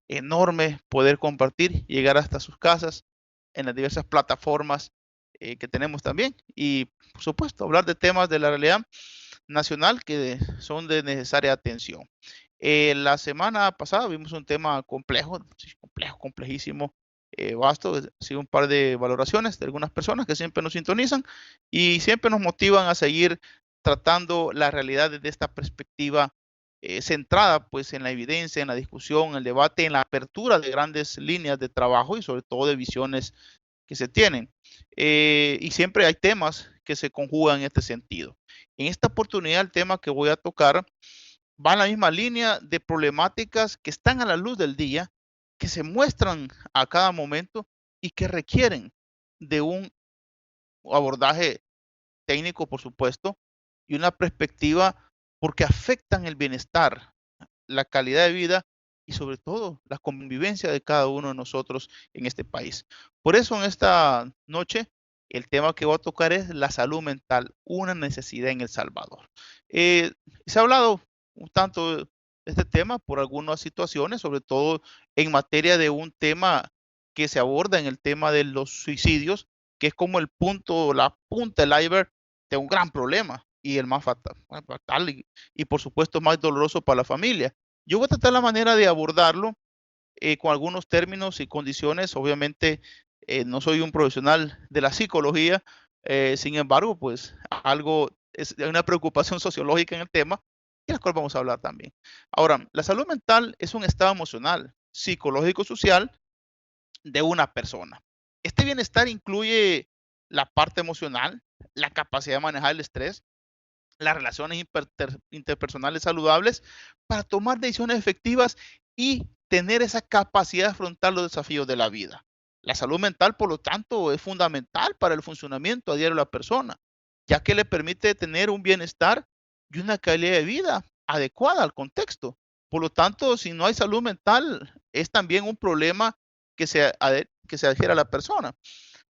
enorme poder compartir, llegar hasta sus casas en las diversas plataformas que tenemos también. Y, por supuesto, hablar de temas de la realidad nacional que son de necesaria atención. La semana pasada vimos un tema complejo, sí, complejo, complejísimo, vasto. Ha sido un par de valoraciones de algunas personas que siempre nos sintonizan y siempre nos motivan a seguir tratando la realidad desde esta perspectiva centrada pues en la evidencia, en la discusión, en el debate, en la apertura de grandes líneas de trabajo y sobre todo de visiones que se tienen. Y siempre hay temas que se conjugan en este sentido. En esta oportunidad, el tema que voy a tocar va en la misma línea de problemáticas que están a la luz del día, que se muestran a cada momento y que requieren de un abordaje técnico, por supuesto, y una perspectiva porque afectan el bienestar, la calidad de vida y sobre todo la convivencia de cada uno de nosotros en este país. Por eso en esta noche el tema que voy a tocar es la salud mental, una necesidad en El Salvador. Eh, Se ha hablado un tanto de este tema por algunas situaciones, sobre todo en materia de un tema que se aborda en el tema de los suicidios, que es como el punto, la punta del iceberg de un gran problema y el más fatal, fatal y por supuesto más doloroso para la familia. Yo voy a tratar la manera de abordarlo con algunos términos y condiciones. Obviamente, no soy un profesional de la psicología, sin embargo, pues algo, hay una preocupación sociológica en el tema, de la cual vamos a hablar también. Ahora, la salud mental es un estado emocional, psicológico, social de una persona. Este bienestar incluye la parte emocional, la capacidad de manejar el estrés, las relaciones interpersonales saludables para tomar decisiones efectivas y tener esa capacidad de afrontar los desafíos de la vida. La salud mental, por lo tanto, es fundamental para el funcionamiento a diario de la persona, ya que le permite tener un bienestar y una calidad de vida adecuada al contexto. Por lo tanto, si no hay salud mental, es también un problema que se adhiere a la persona.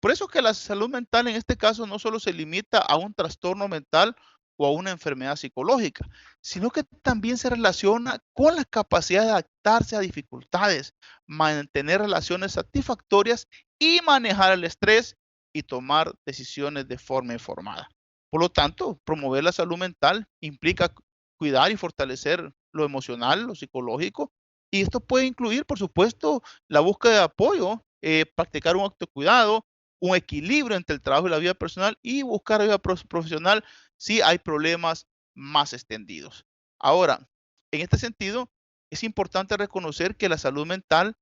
Por eso que la salud mental en este caso no solo se limita a un trastorno mental o a una enfermedad psicológica, sino que también se relaciona con la capacidad de adaptarse a dificultades, mantener relaciones satisfactorias y manejar el estrés y tomar decisiones de forma informada. Por lo tanto, promover la salud mental implica cuidar y fortalecer lo emocional, lo psicológico, y esto puede incluir, por supuesto, la búsqueda de apoyo, practicar un autocuidado, un equilibrio entre el trabajo y la vida personal y buscar ayuda profesional si hay problemas más extendidos. Ahora, en este sentido, es importante reconocer que la salud mental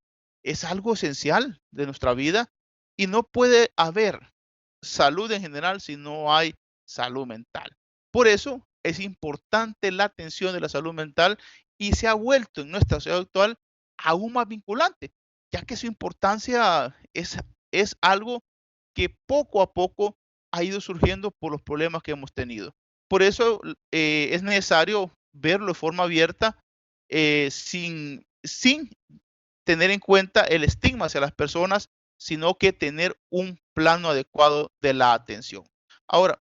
es algo esencial de nuestra vida y no puede haber salud en general si no hay salud mental. Por eso es importante la atención de la salud mental y se ha vuelto en nuestra sociedad actual aún más vinculante, ya que su importancia es algo que poco a poco ha ido surgiendo por los problemas que hemos tenido. Por eso es necesario verlo de forma abierta, sin tener en cuenta el estigma hacia las personas, sino que tener un plano adecuado de la atención. Ahora,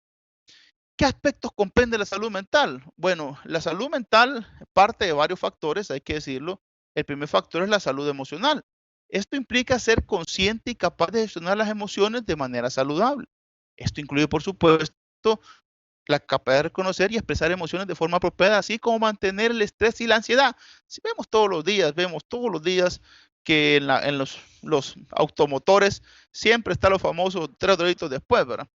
¿qué aspectos comprende la salud mental? Bueno, la salud mental parte de varios factores, hay que decirlo. El primer factor es la salud emocional. Esto implica ser consciente y capaz de gestionar las emociones de manera saludable. Esto incluye, por supuesto, la capacidad de reconocer y expresar emociones de forma apropiada, así como mantener el estrés y la ansiedad. Si vemos todos los días que en los automotores siempre está los famosos tres doritos después, ¿verdad?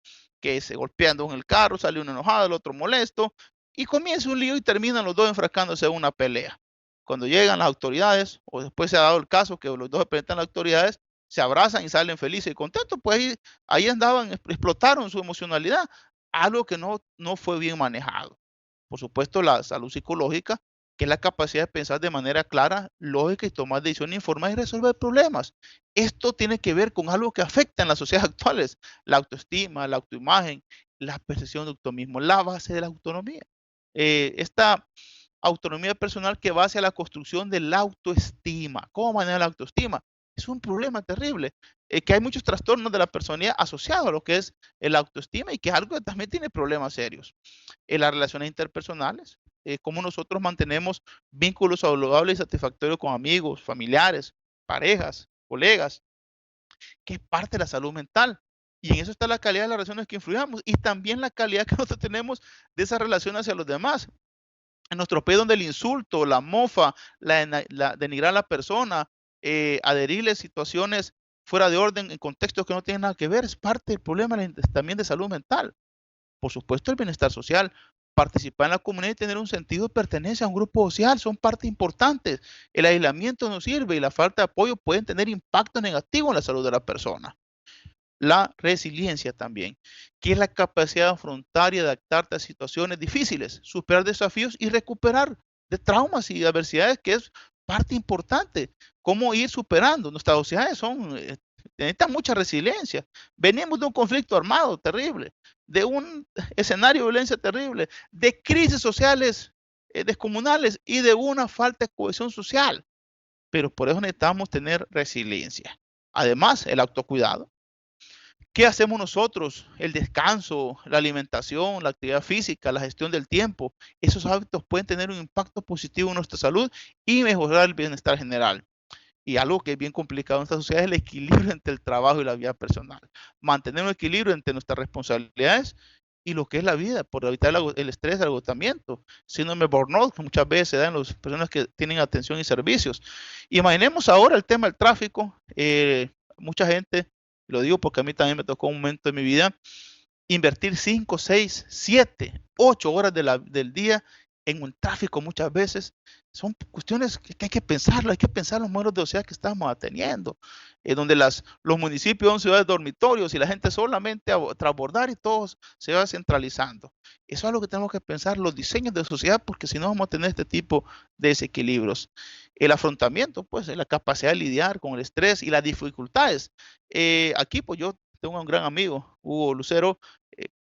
Que se golpeando en el carro, sale uno enojado, el otro molesto, y comienza un lío y terminan los dos enfrascándose en una pelea. Cuando llegan las autoridades, o después se ha dado el caso que los dos se presentan a las autoridades, se abrazan y salen felices y contentos, pues ahí andaban, explotaron su emocionalidad, algo que no fue bien manejado. Por supuesto, la salud psicológica, que es la capacidad de pensar de manera clara, lógica y tomar decisiones informadas y resolver problemas. Esto tiene que ver con algo que afecta en las sociedades actuales, la autoestima, la autoimagen, la percepción de auto mismo, la base de la autonomía. Esta autonomía personal que va hacia la construcción de la autoestima. ¿Cómo manejar la autoestima? Es un problema terrible, que hay muchos trastornos de la personalidad asociados a lo que es el autoestima y que es algo que también tiene problemas serios. En las relaciones interpersonales, cómo nosotros mantenemos vínculos saludables y satisfactorios con amigos, familiares, parejas, colegas, que es parte de la salud mental. Y en eso está la calidad de las relaciones que influyamos y también la calidad que nosotros tenemos de esa relación hacia los demás. En nuestro país donde el insulto, la mofa, la denigrar a la persona, adherirle situaciones fuera de orden en contextos que no tienen nada que ver, es parte del problema también de salud mental. Por supuesto, el bienestar social, participar en la comunidad y tener un sentido de pertenencia a un grupo social son parte importantes. El aislamiento no sirve y la falta de apoyo pueden tener impacto negativo en la salud de la persona. La resiliencia también, que es la capacidad de afrontar y adaptarte a situaciones difíciles, superar desafíos y recuperar de traumas y adversidades, que es parte importante. Cómo ir superando. Nuestras sociedades necesitan mucha resiliencia. Venimos de un conflicto armado terrible, de un escenario de violencia terrible, de crisis sociales descomunales y de una falta de cohesión social. Pero por eso necesitamos tener resiliencia. Además, el autocuidado. ¿Qué hacemos nosotros? El descanso, la alimentación, la actividad física, la gestión del tiempo. Esos hábitos pueden tener un impacto positivo en nuestra salud y mejorar el bienestar general. Y algo que es bien complicado en esta sociedad es el equilibrio entre el trabajo y la vida personal. Mantener un equilibrio entre nuestras responsabilidades y lo que es la vida, por evitar el estrés, el agotamiento. Síndrome de burnout, que muchas veces se da en las personas que tienen atención y servicios. Imaginemos ahora el tema del tráfico. Mucha gente, lo digo porque a mí también me tocó un momento de mi vida, invertir 5, 6, 7, 8 horas del día en un tráfico muchas veces. Son cuestiones que hay que pensarlo, hay que pensar los modelos de sociedad que estamos teniendo, donde los municipios son ciudades dormitorios y la gente solamente transbordar y todos se va centralizando. Eso es algo que tenemos que pensar, los diseños de sociedad, porque si no vamos a tener este tipo de desequilibrios. El afrontamiento, pues, la capacidad de lidiar con el estrés y las dificultades. Aquí, pues yo tengo un gran amigo, Hugo Lucero,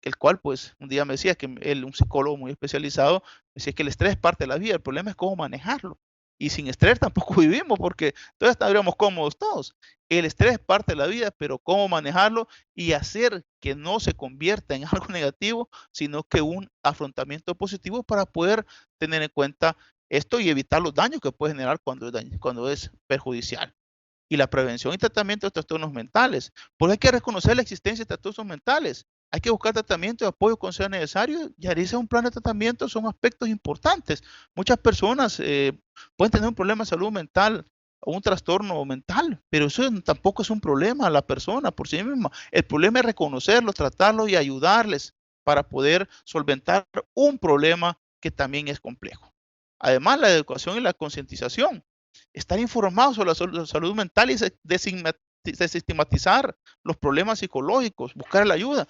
el cual pues un día me decía que él, un psicólogo muy especializado, decía que el estrés es parte de la vida, el problema es cómo manejarlo. Y sin estrés tampoco vivimos porque entonces estaríamos cómodos todos. El estrés es parte de la vida, pero cómo manejarlo y hacer que no se convierta en algo negativo, sino que un afrontamiento positivo para poder tener en cuenta esto y evitar los daños que puede generar cuando es perjudicial. Y la prevención y tratamiento de trastornos mentales. Porque hay que reconocer la existencia de trastornos mentales. Hay que buscar tratamiento y apoyo cuando sea necesario y realizar un plan de tratamiento son aspectos importantes. Muchas personas pueden tener un problema de salud mental o un trastorno mental, pero eso tampoco es un problema a la persona por sí misma. El problema es reconocerlo, tratarlo y ayudarles para poder solventar un problema que también es complejo. Además, la educación y la concientización, estar informados sobre la salud mental y desestigmatizar los problemas psicológicos, buscar la ayuda.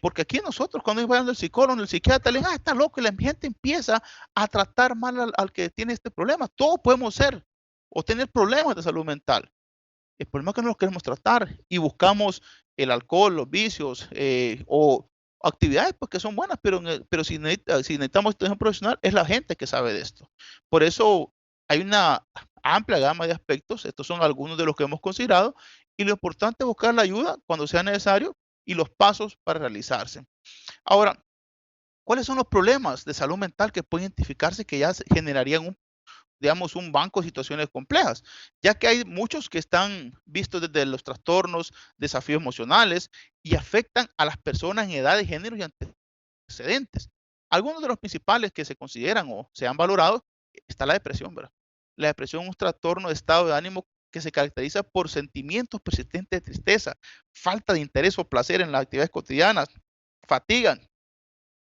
Porque aquí nosotros, cuando vamos al psicólogo, el psiquiatra, le digan, está loco, y la gente empieza a tratar mal al que tiene este problema. Todos podemos ser o tener problemas de salud mental. El problema es que no los queremos tratar y buscamos el alcohol, los vicios o actividades pues, que son buenas, pero si necesitamos atención profesional, es la gente que sabe de esto. Por eso hay una amplia gama de aspectos, estos son algunos de los que hemos considerado, y lo importante es buscar la ayuda cuando sea necesario y los pasos para realizarse. Ahora, ¿cuáles son los problemas de salud mental que pueden identificarse que ya generarían digamos, un banco de situaciones complejas, ya que hay muchos que están vistos desde los trastornos, desafíos emocionales y afectan a las personas en edad, de género y antecedentes? Algunos de los principales que se consideran o se han valorado está la depresión, ¿verdad? La depresión es un trastorno de estado de ánimo que se caracteriza por sentimientos persistentes de tristeza, falta de interés o placer en las actividades cotidianas, fatiga,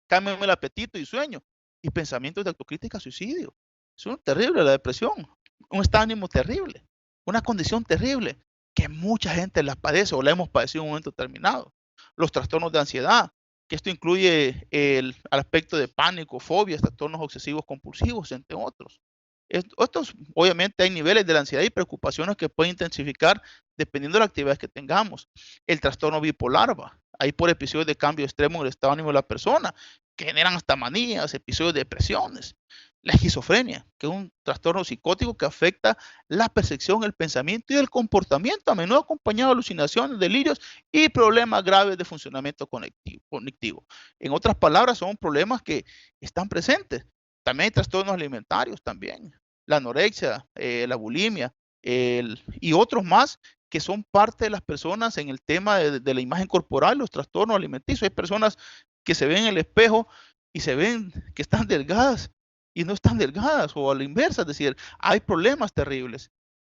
cambio en el apetito y sueño, y pensamientos de autocrítica, suicidio. Es un terrible la depresión, un estado de ánimo terrible, una condición terrible que mucha gente la padece o la hemos padecido en un momento determinado. Los trastornos de ansiedad, que esto incluye el aspecto de pánico, fobias, trastornos obsesivos compulsivos, entre otros. Estos, obviamente, hay niveles de la ansiedad y preocupaciones que pueden intensificar dependiendo de las actividades que tengamos. El trastorno bipolar, va. Hay por episodios de cambio extremo en el estado de ánimo de la persona, que generan hasta manías, episodios de depresiones. La esquizofrenia, que es un trastorno psicótico que afecta la percepción, el pensamiento y el comportamiento, a menudo acompañado de alucinaciones, delirios y problemas graves de funcionamiento cognitivo. En otras palabras, son problemas que están presentes. También hay trastornos alimentarios también, la anorexia, la bulimia, y otros más que son parte de las personas en el tema de la imagen corporal, los trastornos alimenticios. Hay personas que se ven en el espejo y se ven que están delgadas y no están delgadas, o a la inversa, es decir, hay problemas terribles.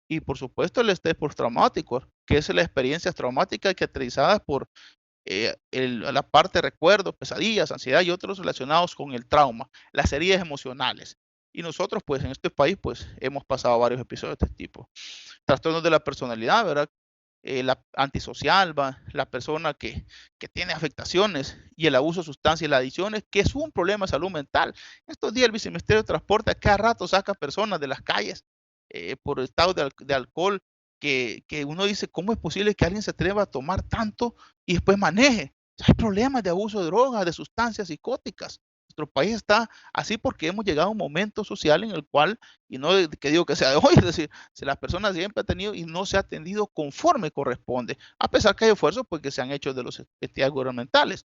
Y por supuesto el estrés postraumático, que es la experiencia traumática caracterizada por la parte de recuerdos, pesadillas, ansiedad y otros relacionados con el trauma, las heridas emocionales. Y nosotros, pues, en este país, pues, hemos pasado varios episodios de este tipo. Trastornos de la personalidad, ¿verdad? La antisocial, ¿va? La persona que tiene afectaciones y el abuso de sustancias y las adicciones, que es un problema de salud mental. Estos días el Viceministerio de Transporte a cada rato saca personas de las calles por estado de alcohol, que uno dice, ¿cómo es posible que alguien se atreva a tomar tanto y después maneje? Hay problemas de abuso de drogas, de sustancias psicóticas. Nuestro país está así porque hemos llegado a un momento social en el cual, y no que digo que sea de hoy, es decir, si las personas siempre han tenido y no se ha atendido conforme corresponde, a pesar que hay esfuerzos pues, que se han hecho de los entidades gubernamentales.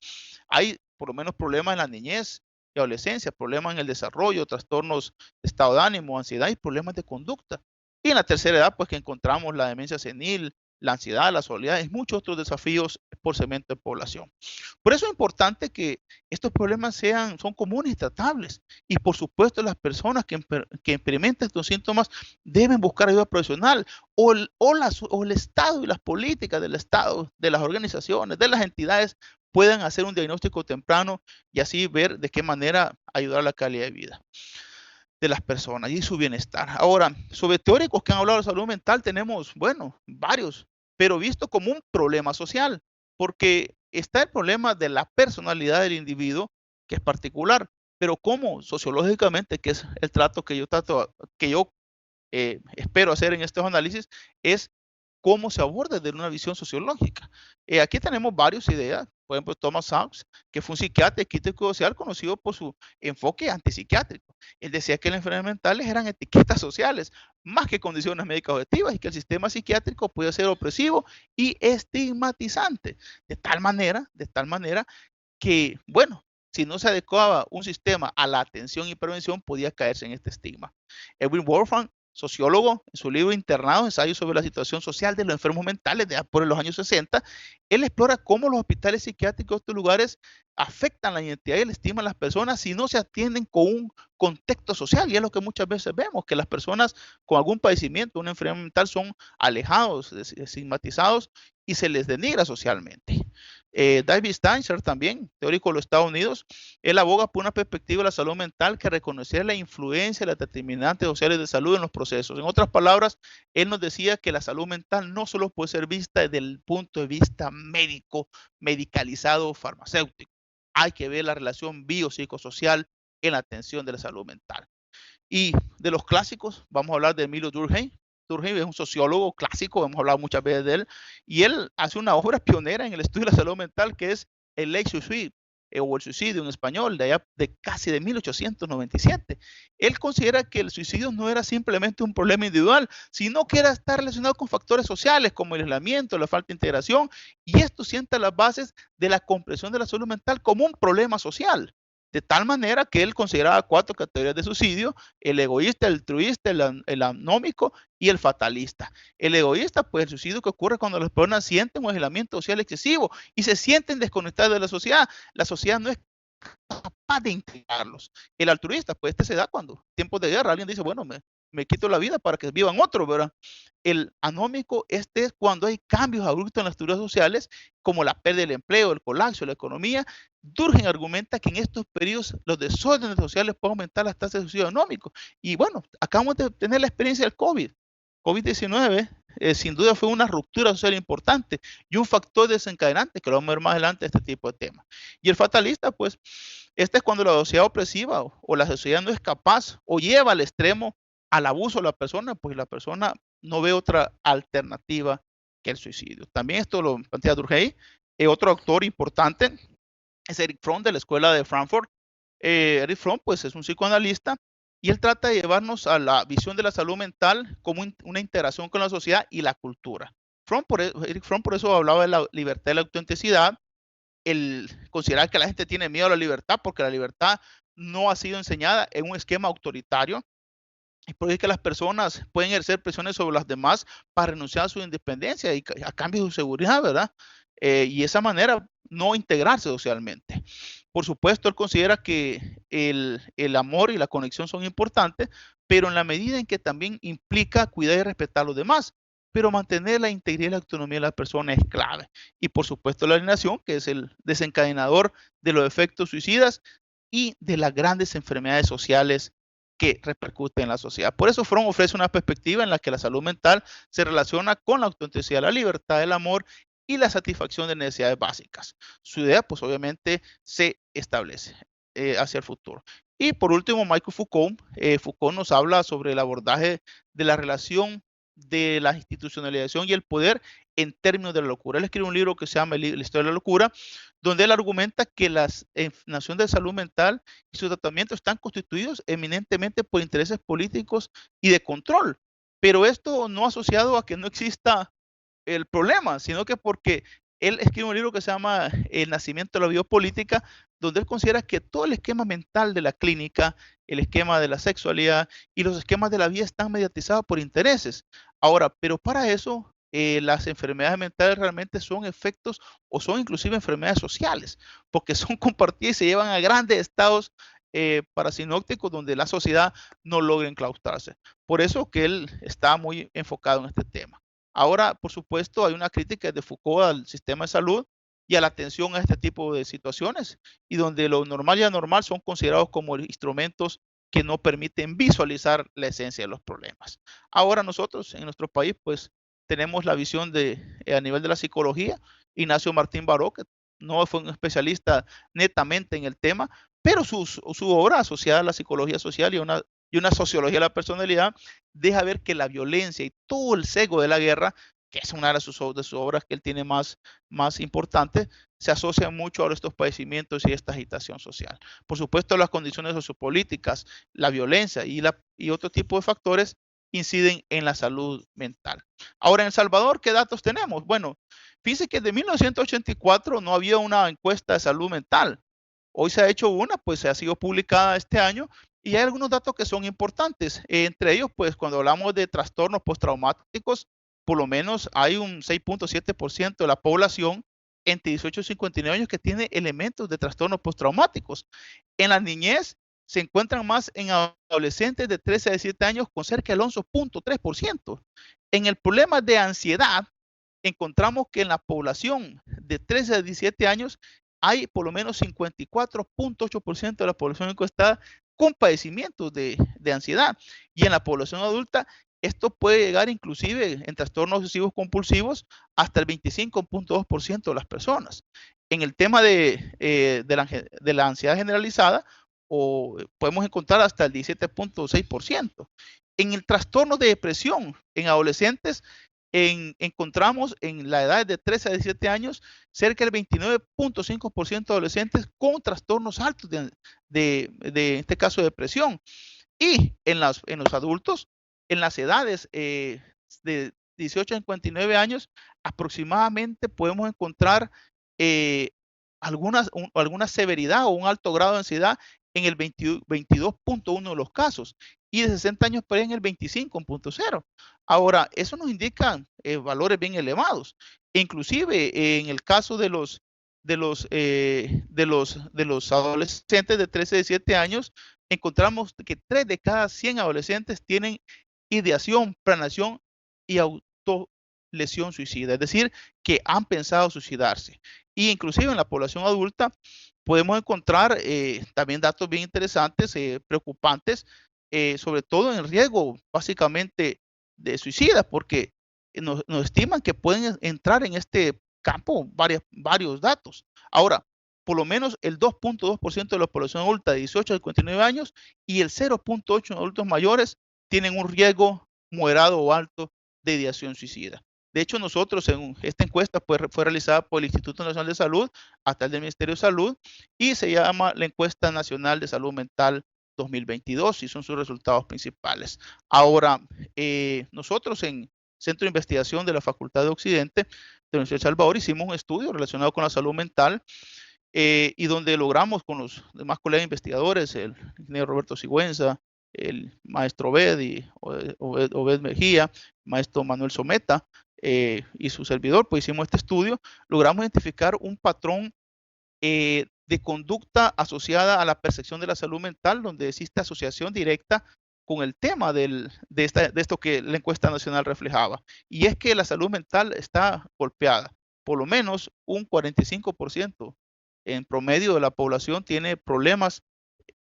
Hay por lo menos problemas en la niñez y adolescencia, problemas en el desarrollo, trastornos de estado de ánimo, ansiedad y problemas de conducta. Y en la tercera edad, pues que encontramos la demencia senil, la ansiedad, la soledad y muchos otros desafíos por segmento de población. Por eso es importante que estos problemas son comunes y tratables. Y por supuesto, las personas que experimentan estos síntomas deben buscar ayuda profesional o el Estado y las políticas del Estado, de las organizaciones, de las entidades puedan hacer un diagnóstico temprano y así ver de qué manera ayudar a la calidad de vida de las personas y su bienestar. Ahora, sobre teóricos que han hablado de salud mental tenemos, bueno, varios, pero visto como un problema social, porque está el problema de la personalidad del individuo, que es particular, pero cómo sociológicamente, que es el trato que yo espero hacer en estos análisis, es cómo se aborda desde una visión sociológica. Aquí tenemos varias ideas. Por ejemplo, Thomas Sachs, que fue un psiquiatra y crítico social conocido por su enfoque antipsiquiátrico. Él decía que las enfermedades mentales eran etiquetas sociales, más que condiciones médicas objetivas, y que el sistema psiquiátrico puede ser opresivo y estigmatizante, de tal manera que, bueno, si no se adecuaba un sistema a la atención y prevención, podía caerse en este estigma. Edwin Wolfram, sociólogo, en su libro Internado, ensayo sobre la situación social de los enfermos mentales de por los años 60, él explora cómo los hospitales psiquiátricos de estos lugares afectan la identidad y el estima de las personas si no se atienden con un contexto social. Y es lo que muchas veces vemos, que las personas con algún padecimiento, una enfermedad mental, son alejados, estigmatizados y se les denigra socialmente. David Steinzer, también teórico de los Estados Unidos, él aboga por una perspectiva de la salud mental que reconociera la influencia de las determinantes sociales de salud en los procesos. En otras palabras, él nos decía que la salud mental no solo puede ser vista desde el punto de vista médico, medicalizado, farmacéutico. Hay que ver la relación biopsicosocial en la atención de la salud mental. Y de los clásicos, vamos a hablar de Emilio Durkheim. Durkheim es un sociólogo clásico, hemos hablado muchas veces de él, y él hace una obra pionera en el estudio de la salud mental que es el late suicide, o el suicidio en español, de allá de casi de 1897. Él considera que el suicidio no era simplemente un problema individual, sino que era estar relacionado con factores sociales como el aislamiento, la falta de integración, y esto sienta las bases de la comprensión de la salud mental como un problema social. De tal manera que él consideraba cuatro categorías de suicidio: el egoísta, el altruista, el anómico y el fatalista. El egoísta, pues el suicidio que ocurre cuando las personas sienten un aislamiento social excesivo y se sienten desconectadas de la sociedad. La sociedad no es capaz de integrarlos. El altruista, pues este se da cuando, tiempos de guerra, alguien dice, bueno, me quito la vida para que vivan otros, ¿verdad? El anómico, este es cuando hay cambios abruptos en las estructuras sociales, como la pérdida del empleo, el colapso, la economía. Durkheim argumenta que en estos periodos los desórdenes sociales pueden aumentar las tasas de suicidio anómico. Y bueno, acabamos de tener la experiencia del COVID. COVID-19 sin duda fue una ruptura social importante y un factor desencadenante, que lo vamos a ver más adelante, este tipo de temas. Y el fatalista, pues, este es cuando la sociedad opresiva o la sociedad no es capaz o lleva al extremo al abuso de la persona, pues la persona no ve otra alternativa que el suicidio. También esto lo plantea Durkheim. Otro autor importante es Eric Fromm, de la Escuela de Frankfurt. Eric Fromm, pues, es un psicoanalista y él trata de llevarnos a la visión de la salud mental como una integración con la sociedad y la cultura. Eric Fromm por eso hablaba de la libertad y la autenticidad, el considerar que la gente tiene miedo a la libertad porque la libertad no ha sido enseñada en un esquema autoritario. y por eso es que las personas pueden ejercer presiones sobre las demás para renunciar a su independencia y a cambio de su seguridad, ¿verdad? Y de esa manera no integrarse socialmente. Por supuesto, él considera que el amor y la conexión son importantes, pero en la medida en que también implica cuidar y respetar a los demás. Pero mantener la integridad y la autonomía de la persona es clave. Y por supuesto, la alienación, que es el desencadenador de los efectos suicidas y de las grandes enfermedades sociales que repercuten en la sociedad. Por eso Fromm ofrece una perspectiva en la que la salud mental se relaciona con la autenticidad, la libertad, el amor y la satisfacción de necesidades básicas. Su idea, pues obviamente, se establece hacia el futuro. Y por último, Michael Foucault. Foucault nos habla sobre el abordaje de la relación de la institucionalización y el poder en términos de la locura. Él escribe un libro que se llama La historia de la locura, donde él argumenta que la Nación de Salud Mental y sus tratamientos están constituidos eminentemente por intereses políticos y de control. Pero esto no asociado a que no exista el problema, sino que porque él escribe un libro que se llama El nacimiento de la biopolítica, donde él considera que todo el esquema mental de la clínica, el esquema de la sexualidad y los esquemas de la vida están mediatizados por intereses. Ahora, pero para eso las enfermedades mentales realmente son efectos o son inclusive enfermedades sociales, porque son compartidas y se llevan a grandes estados parasinópticos donde la sociedad no logra enclaustrarse. Por eso que él está muy enfocado en este tema. Ahora, por supuesto, hay una crítica de Foucault al sistema de salud y a la atención a este tipo de situaciones, y donde lo normal y anormal son considerados como instrumentos que no permiten visualizar la esencia de los problemas. Ahora nosotros en nuestro país, pues tenemos la visión de a nivel de la psicología, Ignacio Martín Baró, que no fue un especialista netamente en el tema, pero su obra asociada a la psicología social y una sociología de la personalidad deja ver que la violencia y todo el cego de la guerra, que es una de sus obras que él tiene más importante, se asocia mucho a estos padecimientos y esta agitación social. Por supuesto, las condiciones sociopolíticas, la violencia y otro tipo de factores inciden en la salud mental. Ahora, en El Salvador, ¿qué datos tenemos? Bueno, fíjense que de 1984 no había una encuesta de salud mental. Hoy se ha hecho una, pues se ha sido publicada este año y hay algunos datos que son importantes. Entre ellos, pues cuando hablamos de trastornos postraumáticos, por lo menos hay un 6.7% de la población entre 18 y 59 años que tiene elementos de trastornos postraumáticos. En la niñez se encuentran más en adolescentes de 13 a 17 años con cerca del 11.3%. En el problema de ansiedad, encontramos que en la población de 13 a 17 años hay por lo menos 54.8% de la población encuestada con padecimientos de ansiedad. Y en la población adulta, esto puede llegar inclusive en trastornos obsesivos compulsivos hasta el 25.2% de las personas. En el tema de la ansiedad generalizada, podemos encontrar hasta el 17.6%. En el trastorno de depresión en adolescentes, encontramos en la edad de 13 a 17 años cerca del 29.5% de adolescentes con trastornos altos de este caso de depresión. Y en los adultos, en las edades de 18 a 59 años, aproximadamente podemos encontrar eh, alguna severidad o un alto grado de ansiedad en el 22.1 de los casos y de 60 años por ahí en el 25.0. Ahora, eso nos indica valores bien elevados. Inclusive en el caso de los adolescentes de 13 a 17 años, encontramos que 3 de cada 100 adolescentes tienen ideación, planeación y autolesión suicida, es decir, que han pensado suicidarse. Y inclusive en la población adulta podemos encontrar también datos bien interesantes, preocupantes, sobre todo en riesgo básicamente de suicida, porque nos estiman que pueden entrar en este campo varios datos. Ahora, por lo menos el 2.2% de la población adulta de 18 a 59 años y el 0.8% de adultos mayores tienen un riesgo moderado o alto de ideación suicida. De hecho, nosotros en esta encuesta fue realizada por el Instituto Nacional de Salud, hasta el del Ministerio de Salud, y se llama la Encuesta Nacional de Salud Mental 2022 y son sus resultados principales. Ahora, nosotros en Centro de Investigación de la Facultad de Occidente de la Universidad de El Salvador hicimos un estudio relacionado con la salud mental y donde logramos con los demás colegas investigadores, el ingeniero Roberto Sigüenza, el maestro Obed y Obed Mejía, maestro Manuel Someta y su servidor, pues hicimos este estudio, logramos identificar un patrón de conducta asociada a la percepción de la salud mental, donde existe asociación directa con el tema de esto que la encuesta nacional reflejaba. Y es que la salud mental está golpeada. Por lo menos un 45% en promedio de la población tiene problemas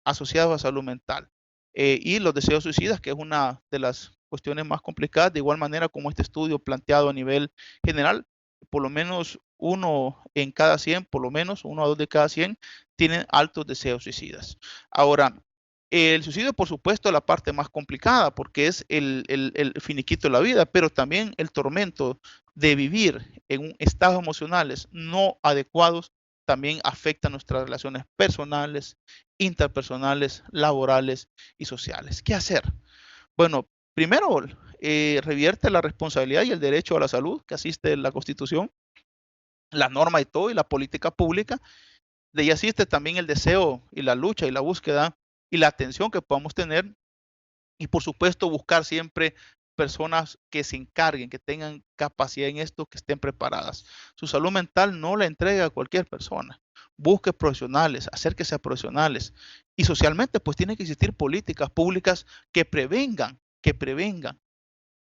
asociados a salud mental. Y los deseos suicidas, que es una de las cuestiones más complicadas, de igual manera como este estudio planteado a nivel general, por lo menos uno en cada 100, por lo menos uno a dos de cada 100 tienen altos deseos suicidas. Ahora, el suicidio, por supuesto, es la parte más complicada porque es el finiquito de la vida, pero también el tormento de vivir en un estados emocionales no adecuados también afecta nuestras relaciones personales, interpersonales, laborales y sociales. ¿Qué hacer? Bueno, primero, revierte la responsabilidad y el derecho a la salud que asiste la Constitución, la norma y todo, y la política pública. De ahí asiste también el deseo y la lucha y la búsqueda y la atención que podamos tener. Y por supuesto, buscar siempre personas que se encarguen, que tengan capacidad en esto, que estén preparadas. Su salud mental no la entrega a cualquier persona. Busque profesionales, acérquese a profesionales. Y socialmente, pues tienen que existir políticas públicas que prevengan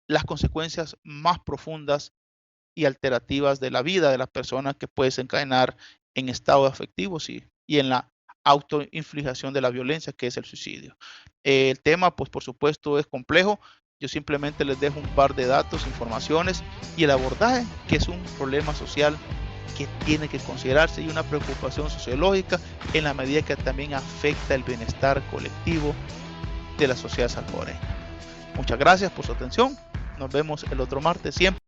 las consecuencias más profundas y alterativas de la vida de las personas que puede desencadenar en estados afectivos y en la autoinfligación de la violencia, que es el suicidio. El tema, pues por supuesto, es complejo. Yo simplemente les dejo un par de datos, informaciones y el abordaje, que es un problema social que tiene que considerarse y una preocupación sociológica en la medida que también afecta el bienestar colectivo de la sociedad salvadoreña. Muchas gracias por su atención. Nos vemos el otro martes siempre.